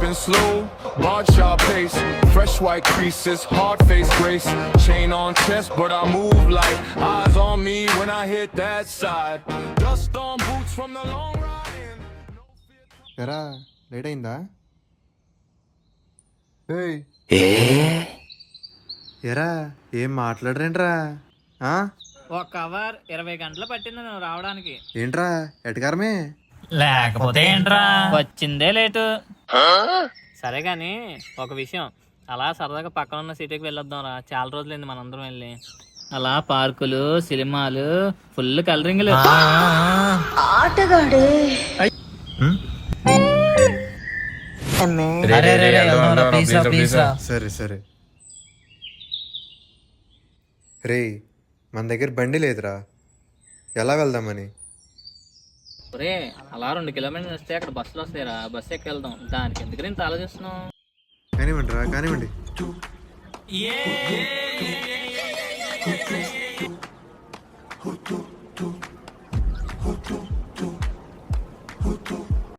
sipping slow, bar chart pace, fresh white creases, hard face grace, chain on chest, but I move like eyes on me when I hit that side. Dust on boots from the long ride. ఎరా late అయిందా? ఏయ్ ఎరా ఏం మాట్లాడరేంట్రా? ఒక hour 20 గంటలు పట్టింది నువ్వు రావడానికి. ఏంట్రా ఎటకారమే? లేకపోతే ఏంట్రా, వచ్చిందే లేటు. సరే గాని ఒక విషయం, అలా సరదాగా పక్కన ఉన్న సిటీకి వెళ్ళొద్దాం రా. చాలా రోజులైంది మనందరం వెళ్ళి. అలా పార్కులు, సినిమాలు, ఫుల్ కలరింగ్లు. ఆటగాడే సరే సరే రే, మన దగ్గర బండి లేదురా, ఎలా వెళ్దామని? ఒరే అలా 2 కిలోమీటర్లు వస్తే అక్కడ బస్సులు వస్తాయిరా, బస్సు ఎక్కి వెళ్దాం. దానికి ఎందుకు ఇంత ఆలోచిస్తున్నావు? కానివ్వండి రా కానివ్వండి.